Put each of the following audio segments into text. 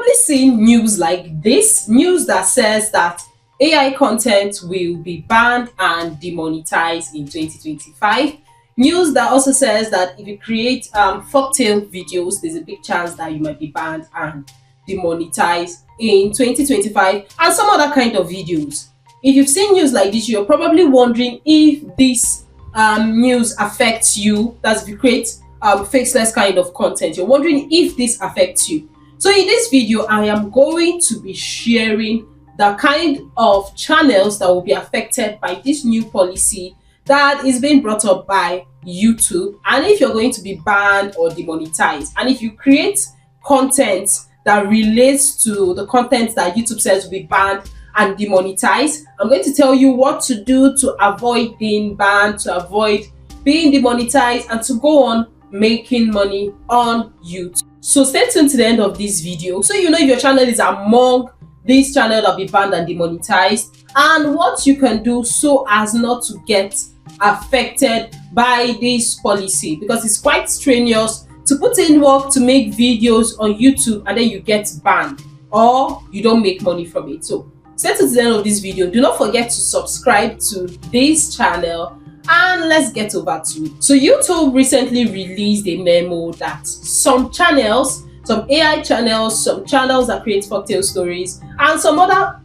probably seen news like this, news that says that AI content will be banned and demonetized in 2025. News that also says that if you create folktale videos, there's a big chance that you might be banned and demonetized in 2025, and some other kind of videos. If you've seen news like this, you're probably wondering if this news affects you. That's if you create faceless kind of content. You're wondering if this affects you. So in this video, I am going to be sharing the kind of channels that will be affected by this new policy that is being brought up by YouTube, and if you're going to be banned or demonetized, and if you create content that relates to the content that YouTube says will be banned and demonetized, I'm going to tell you what to do to avoid being banned, to avoid being demonetized, and to go on making money on YouTube. So stay tuned to the end of this video so you know if your channel is among these channels that will be banned and demonetized, and what you can do so as not to get affected by this policy, because it's quite strenuous to put in work to make videos on YouTube and then you get banned or you don't make money from it. So stay tuned to the end of this video. Do not forget to subscribe to this channel, and let's get over to it. So YouTube recently released a memo that some channels, some AI channels, some channels that create folktale stories, and some other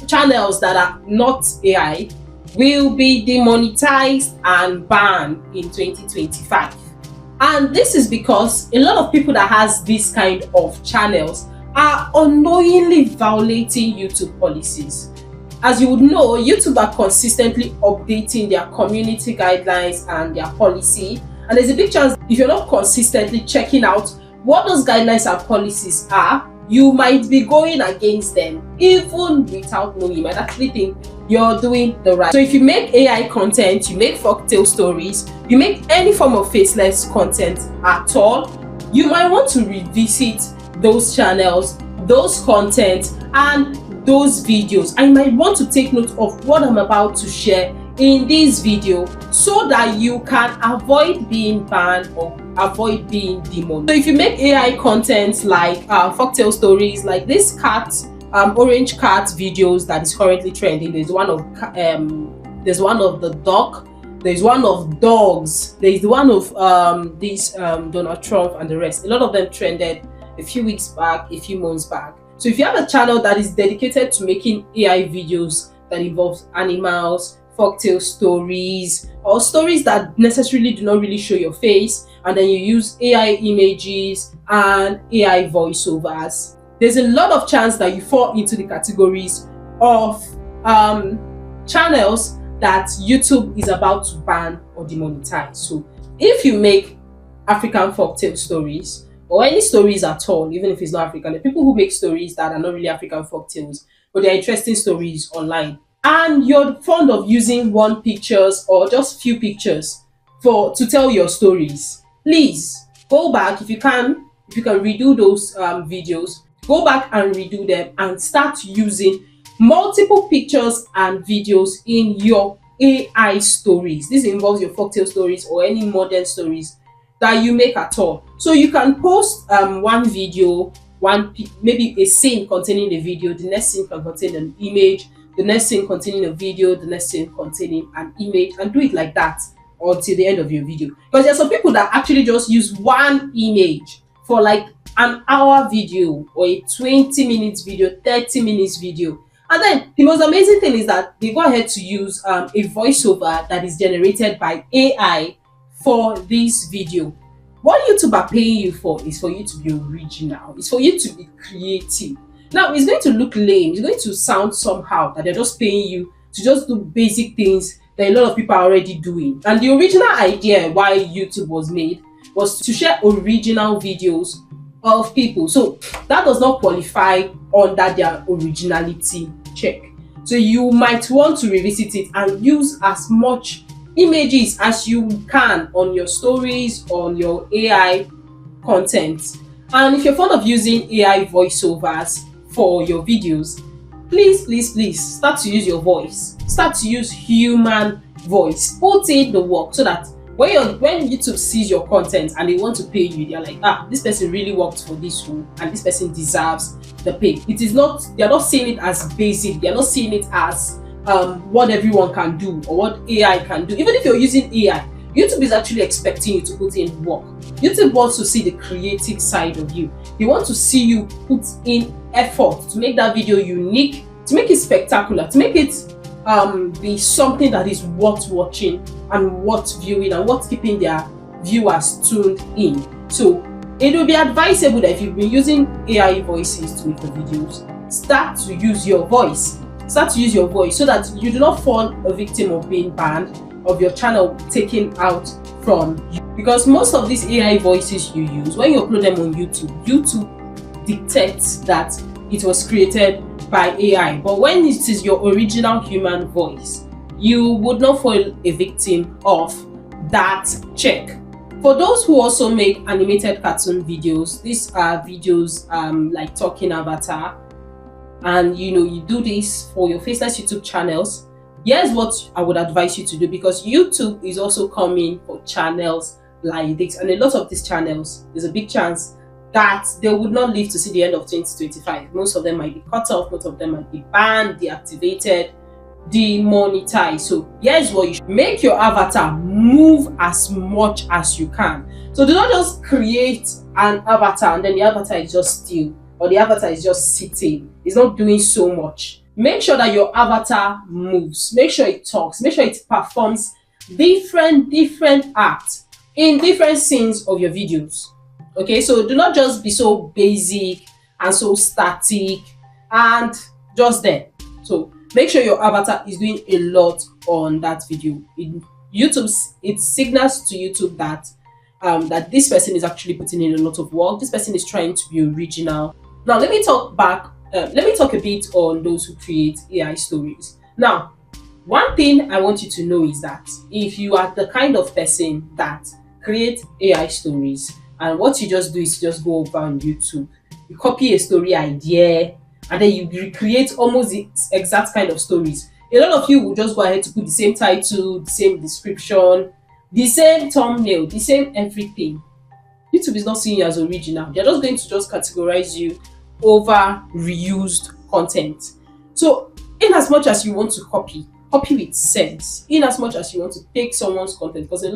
channels that are not AI will be demonetized and banned in 2025. And this is because a lot of people that has this kind of channels are unknowingly violating YouTube policies. As you would know, YouTube are consistently updating their community guidelines and their policy, and there's a big chance if you're not consistently checking out what those guidelines and policies are, you might be going against them even without knowing. You might actually think you're doing the right. So if you make AI content, you make folktale stories, you make any form of faceless content at all, you might want to revisit those channels, those content, and those videos. I might want to take note of what I'm about to share in this video so that you can avoid being banned or avoid being demonetized. So if you make AI content like folktale stories, like this cat, orange cat videos that is currently trending, there's one of the duck, there's one of dogs, there's one of Donald Trump and the rest. A lot of them trended a few weeks back, a few months back. So if you have a channel that is dedicated to making AI videos that involves animals, folktale stories, or stories that necessarily do not really show your face, and then you use AI images and AI voiceovers, there's a lot of chance that you fall into the categories of channels that YouTube is about to ban or demonetize. So if you make African folktale stories, or any stories at all, even if it's not African, the people who make stories that are not really African folktales, but they're interesting stories online, and you're fond of using one pictures or just few pictures to tell your stories, please go back. If you can redo those videos, go back and redo them and start using multiple pictures and videos in your AI stories. This involves your folktale stories or any modern stories that you make at all. So you can post one video, maybe a scene containing a video, the next scene can contain an image, the next scene containing a video, the next scene containing an image, and do it like that until the end of your video. Because there are some people that actually just use one image for like an hour video or a 20 minutes video, 30 minutes video. And then the most amazing thing is that they go ahead to use a voiceover that is generated by AI for this video. What YouTube are paying you for is for you to be original. It's for you to be creative. Now, it's going to look lame. It's going to sound somehow that they're just paying you to just do basic things that a lot of people are already doing. And the original idea why YouTube was made was to share original videos of people. So that does not qualify under their originality check. So you might want to revisit it and use as much images as you can on your stories, on your AI content. And if you're fond of using AI voiceovers for your videos, please start to use your voice. Start to use human voice. Put in the work so that when YouTube sees your content and they want to pay you, they're like, ah, this person really worked for this role and this person deserves the pay. It is not, they're not seeing it as basic, they're not seeing it as what everyone can do or what AI can do. Even if you're using AI, YouTube is actually expecting you to put in work. YouTube wants to see the creative side of you. They want to see you put in effort to make that video unique, to make it spectacular, to make it be something that is worth watching and worth viewing and worth keeping their viewers tuned in. So it will be advisable that if you've been using AI voices to make your videos, start to use your voice. Start to use your voice so that you do not fall a victim of being banned, of your channel taken out from you. Because most of these AI voices you use, when you upload them on YouTube, YouTube dictates that it was created by AI. But when it is your original human voice, you would not fall a victim of that check. For those who also make animated cartoon videos, these are videos like talking avatar, and you do this for your faceless YouTube channels. Here's what I would advise you to do, because YouTube is also coming for channels like this, and a lot of these channels, there's a big chance that they would not live to see the end of 2025. Most of them might be cut off, most of them might be banned, deactivated, demonetized. So here's what you should make: your avatar move as much as you can. So do not just create an avatar and then the avatar is just still, or the avatar is just sitting, it's not doing so much. Make sure that your avatar moves, make sure it talks, make sure it performs different acts in different scenes of your videos. Okay, so do not just be so basic and so static and just there. So make sure your avatar is doing a lot on that video. It signals to YouTube that that this person is actually putting in a lot of work. This person is trying to be original. Now let me talk a bit on those who create AI stories. Now, one thing I want you to know is that if you are the kind of person that create AI stories, and what you just do is you just go over on YouTube, you copy a story idea, and then you recreate almost the exact kind of stories. A lot of you will just go ahead to put the same title, the same description, the same thumbnail, the same everything. YouTube is not seeing you as original. They're just going to just categorize you over reused content. So in as much as you want to copy with sense, in as much as you want to take someone's content, because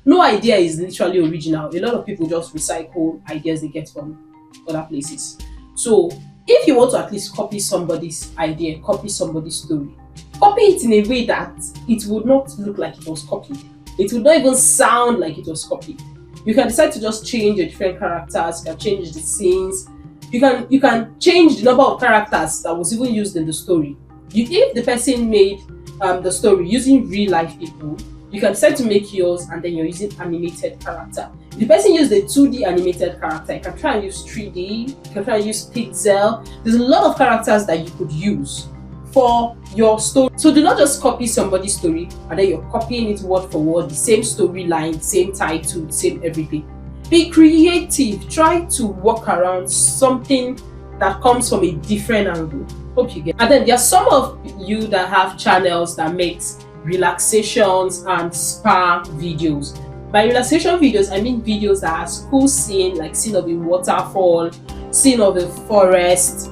no idea is literally original. A lot of people just recycle ideas they get from other places. So if you want to at least copy somebody's idea, copy somebody's story, copy it in a way that it would not look like it was copied. It would not even sound like it was copied. You can decide to just change the different characters, you can change the scenes, you can change the number of characters that was even used in the story. If the person made the story using real life people, you can decide to make yours and then you're using animated character. If the person used a 2D animated character, you can try and use 3D, you can try and use pixel. There's a lot of characters that you could use for your story. So do not just copy somebody's story and then you're copying it word for word, the same storyline, same title, same everything. Be creative. Try to work around something that comes from a different angle. Hope you get. And then there are some of you that have channels that makes relaxations and spa videos. By relaxation videos, I mean videos that has cool scene, like scene of a waterfall, scene of a forest,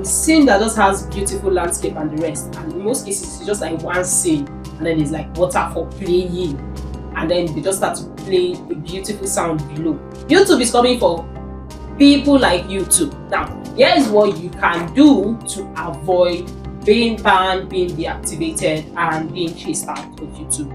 scene that just has beautiful landscape and the rest. And in most cases, it's just like one scene, and then it's like waterfall playing, and then they just start to play a beautiful sound below. YouTube is coming for people like you too. Now, here's what you can do to avoid being banned, being deactivated, and being chased out of YouTube.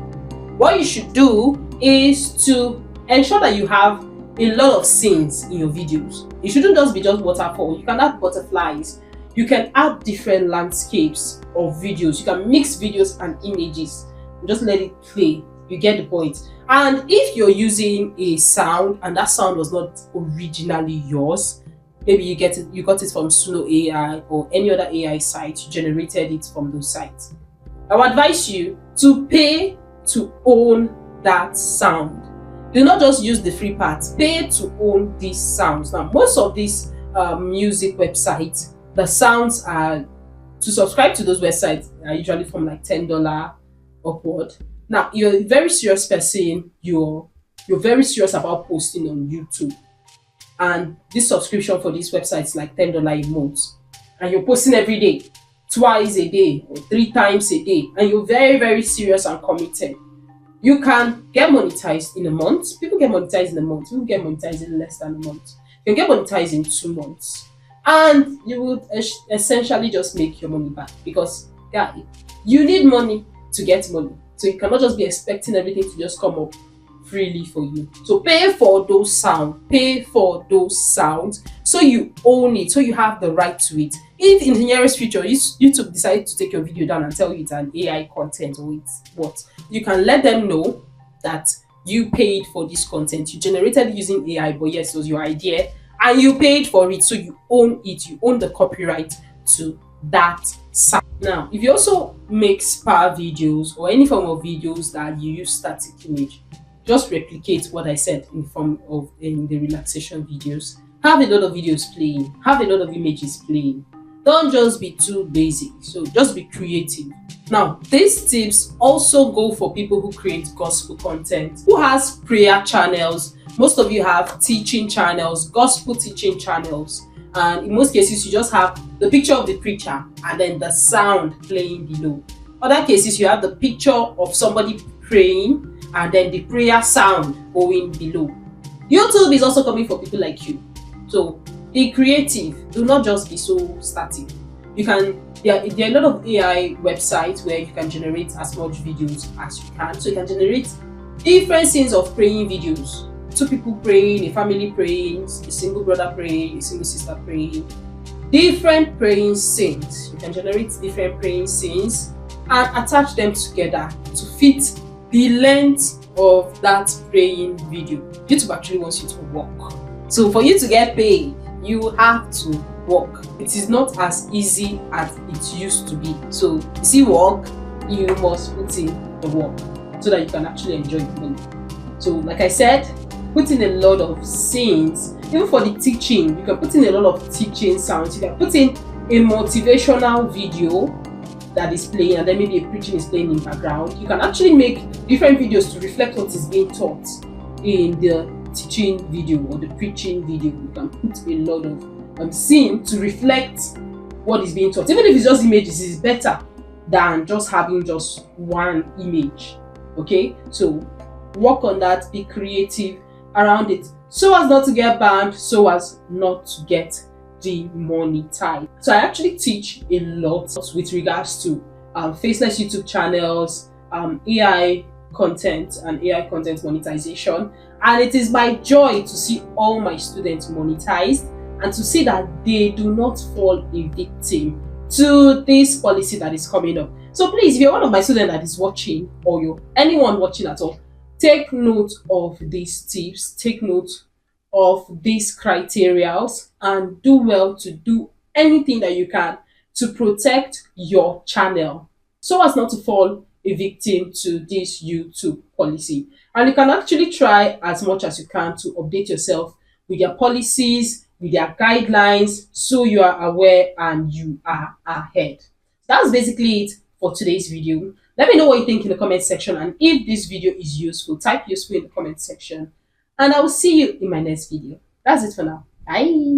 What you should do is to ensure that you have a lot of scenes in your videos. It shouldn't just be just waterfall. You can add butterflies. You can add different landscapes of videos. You can mix videos and images. Just let it play. You get the point. And if you're using a sound and that sound was not originally yours, maybe you got it from Suno AI or any other AI site, you generated it from those sites, I would advise you to pay to own that sound. Do not just use the free parts. Pay to own these sounds. Now, most of these music websites, the sounds are, to subscribe to those websites are usually from like $10 upward. Now you're a very serious person, you're very serious about posting on YouTube, and this subscription for this website is like $10 a month, and you're posting every day, twice a day or three times a day, and you're very very serious and committed, you can get monetized in a month. People get monetized in a month. People get monetized in less than a month. You can get monetized in 2 months, and you would essentially just make your money back, because yeah, you need money to get money. So you cannot just be expecting everything to just come up freely for you. So pay for those sounds. Pay for those sounds so you own it, so you have the right to it. If in the nearest future YouTube decide to take your video down and tell you it's an AI content or it's what, you can let them know that you paid for this content. You generated using AI, but yes, it was your idea and you paid for it. So you own it. You own the copyright to that sound. Now, if you also make spa videos or any form of videos that you use static image, just replicate what I said in form of in the relaxation videos. Have a lot of videos playing, have a lot of images playing. Don't just be too basic. So just be creative. Now, these tips also go for people who create gospel content, who has prayer channels. Most of you have teaching channels, gospel teaching channels. And in most cases, you just have the picture of the preacher and then the sound playing below. Other cases, you have the picture of somebody praying and then the prayer sound going below. YouTube is also coming for people like you. So be creative. Do not just be so static. You can there are a lot of AI websites where you can generate as much videos as you can. So you can generate different scenes of praying videos. Two people praying, a family praying, a single brother praying, a single sister praying. Different praying scenes. You can generate different praying scenes and attach them together to fit the length of that praying video. YouTube actually wants you to work. So for you to get paid, you have to work. It is not as easy as it used to be. So you see work, you must put in the work so that you can actually enjoy the money. So like I said, put in a lot of scenes. Even for the teaching, you can put in a lot of teaching sounds. You can put in a motivational video that is playing, and then maybe a preaching is playing in background. You can actually make different videos to reflect what is being taught in the teaching video or the preaching video. You can put a lot of scene to reflect what is being taught. Even if it's just images, it's better than just having just one image. Okay, so work on that, be creative around it, so as not to get banned, so as not to get demonetized. So I actually teach a lot with regards to faceless YouTube channels, AI content and AI content monetization, and it is my joy to see all my students monetized and to see that they do not fall a victim to this policy that is coming up. So please, if you're one of my students that is watching, or you're anyone watching at all, take note of these tips, take note of these criteria, and do well to do anything that you can to protect your channel so as not to fall a victim to this YouTube policy. And you can actually try as much as you can to update yourself with their policies, with their guidelines, so you are aware and you are ahead. That's basically it for today's video. Let me know what you think in the comment section, and if this video is useful, type useful in the comment section, and I will see you in my next video. That's it for now. Bye.